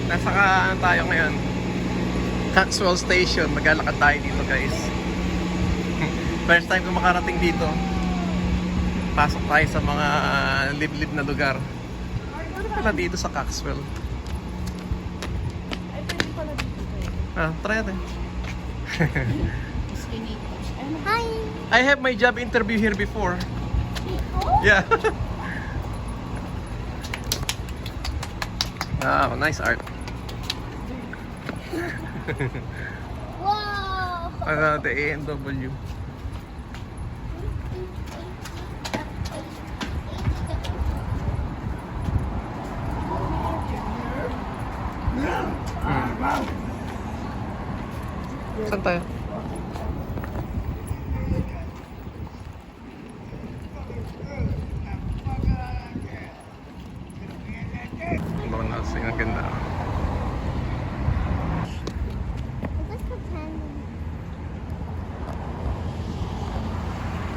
Nasa ano tayo ngayon? Coxwell Station. Maglalakad tayo dito, guys. First time ko makarating dito. Pasok tayo sa mga liblib na lugar. Ano pala dito sa Coxwell? Ay, pwede pala dito kayo. Ah, try natin. Hi! I have my job interview here before. Yeah. Wow, nice art. Wow! The A&W. Saan tayo? Ang nasing, ang ganda.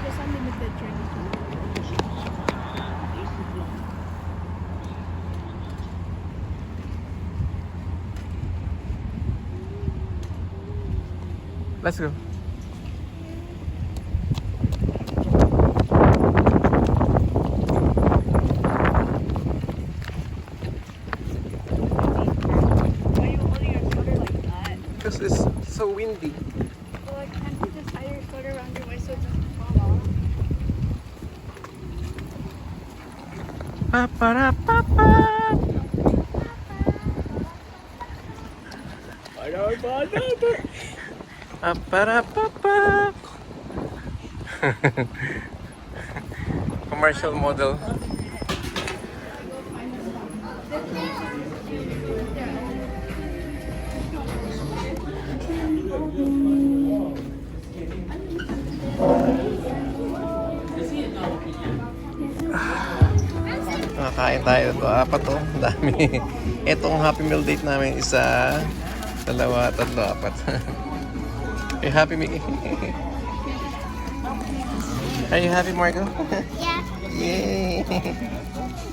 There's unlimited journey to Let's go. Why are you holding your sweater like that? Because it's so windy. Well, like, can't you just tie your sweater around your waist so it doesn't fall off? Pa-para-pa-pa. Pa-para-pa-pa. Commercial model. Nakakain tayo ito. Apat to. Ang dami. Itong Happy Meal date namin. Isa, dalawa, tatlo, apat. Are you happy, Mickey? Are you happy, Marco? Yeah. Yay!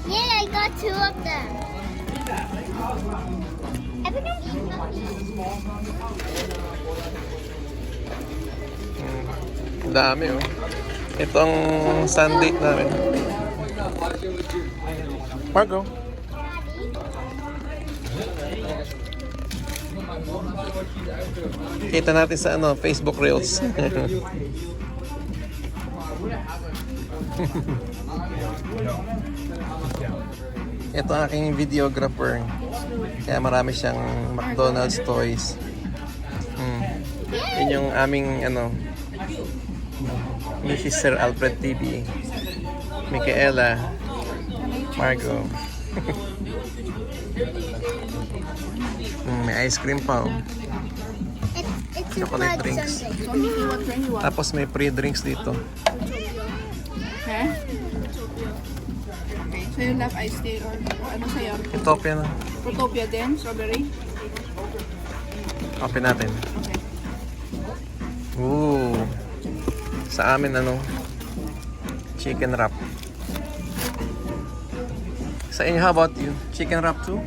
Yeah, I got two of them. Everyone eat puppies. Ang dami, oh. Ito ang Sunday namin. Marco? Kita natin sa Facebook Reels. Ito ang aking videographer. Kaya marami siyang McDonald's toys. Yun yung aming Mrs. Sir Alfred TV. Micaela. Margo. May ice cream pa, oh. It's a Chocolate fudge drinks. sundae. So, Nikki, what brand you want? Tapos may free drinks dito. Okay? Okay. So, you love iced tea or ano sa'yo? Utopia na. Protopia din? Strawberry? Open natin. Okay. Ooh. Sa amin chicken wrap. Sa inyo, how about you? Chicken wrap too?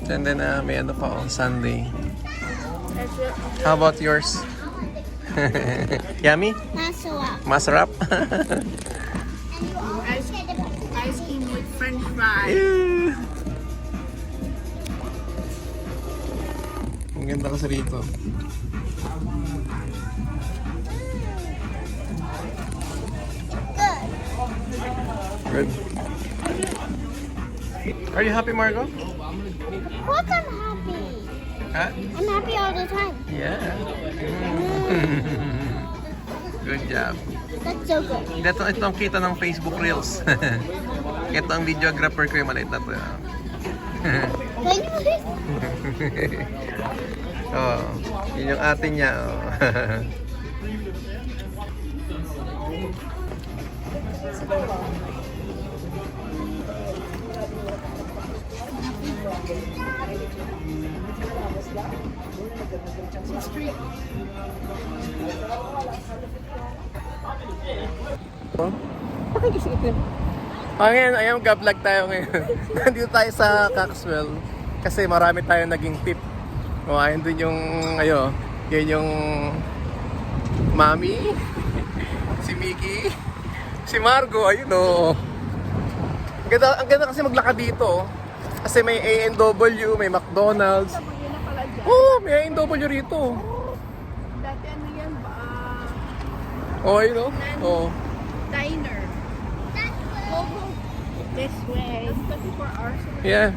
And then may pa, Sunday. How about yours? Yummy? Masala. Masarap? Ice cream with french fries. Ew. Ang ganda kasi rito. Good. Good. Are you happy, Margo? What I'm happy. Huh? I'm happy all the time. Yeah. Good job. That's so good. Ito ang kita ng Facebook Reels. Ito ang videographer ko yung maliit na to. Can you please? Oh, yun yung ate niya. Oh. Ngayon, ayun, vlog tayo ngayon. Nandito tayo sa Coxwell. Kasi marami tayong naging tip. O, ayun dun yung, yun yung Mami, si Mickey, si Margo, ayun o. Ang ganda kasi maglakad dito. Kasi may A&W, may McDonald's. Yun na pala dyan. Oh, may A&W rito. Dati ano yan ba? Oh, ayun o. Oh. Diner. Go this way. That's 24 hours. Yeah.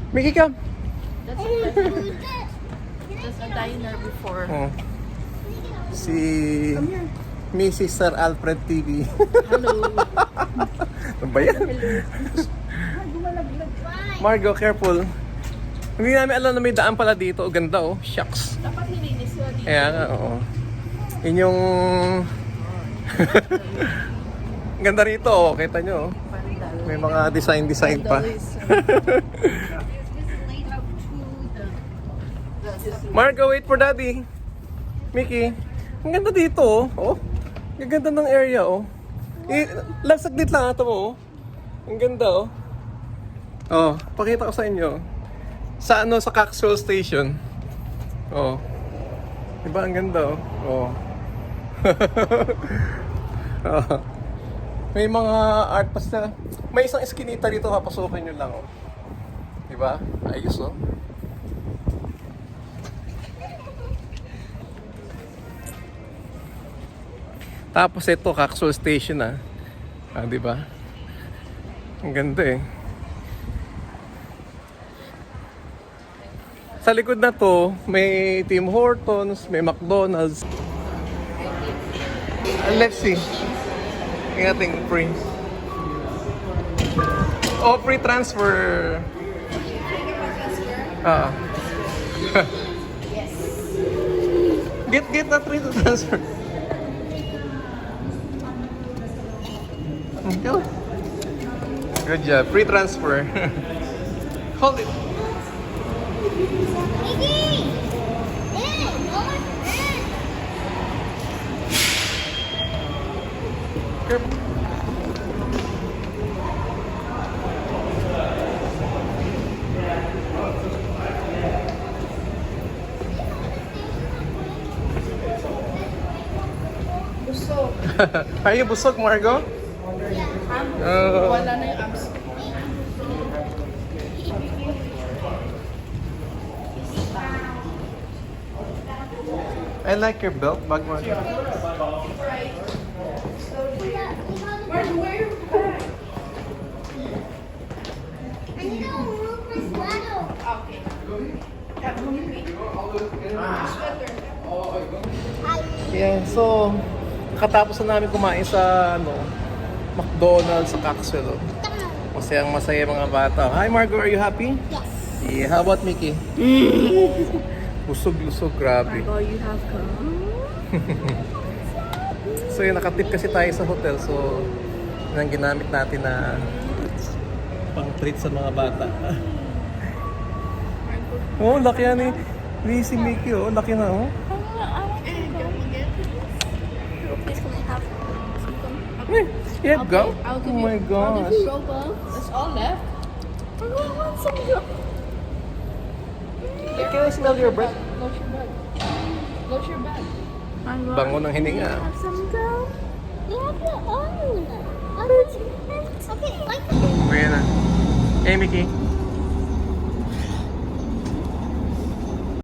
Mickey, come. That's a diner before. Oh. Si Mrs. Sir Alfred TV. Hello. Ano ba yan? Margo, careful. Hindi namin alam na may daan pala dito. O, ganda oh. Shucks. Dapat nilinis sila dito. Kaya nga, oo. Yun yung... ganda rito oh. Kita nyo oh. May mga design pa. Margo, wait for daddy. Mickey, ang ganda dito oh. Oh, ang ganda ng area oh. Lang saglit lang ito mo oh. Ang ganda oh. Oh, pakita ko sa inyo. Sa sa Coxwell Station. Oh. Diba ang ganda oh. Oh. Oh. May mga art pastel. May isang eskinita dito, papasukin nyo lang oh. Diba? Ayos oh. Tapos ito, Coxwell Station ah. Ah, di ba? Ang ganda eh. Sa likod na to, may Tim Hortons, may McDonald's. Let's see. Yung ating free. Oh, free transfer. Ah. Yes. Get that free transfer. Good job. Free transfer. Hold it. Mickey! In! Over! In! Careful. Busog. Are you busog, Margo? Wala na yung abs. I like your belt bag, Margo. I need to remove my sweater. Okay. Yeah, so katapos na namin kumain sa McDonald's sa Coxwell. Oh. Masayang masaya mga bata. Hi Margo, are you happy? Yes. Yeah, how about Mickey? Busog-lusog, grabe. Oh, you have come. So yun, nakatip kasi tayo sa hotel. So, yun ang ginamit natin na pang treat sa mga bata. Oh, laki yan eh. Ni si Mickey oh, laki na oh. Please, can I have some? You have gum? I'll give Oh you. my I'll gosh. give you Robo. That's all left. I want some gum. Can I smell your breath? Load your bag. Load your bag. Bango ng hininga. Have some gum? You have your own. Okay, like Ayan na. Hey Mickey.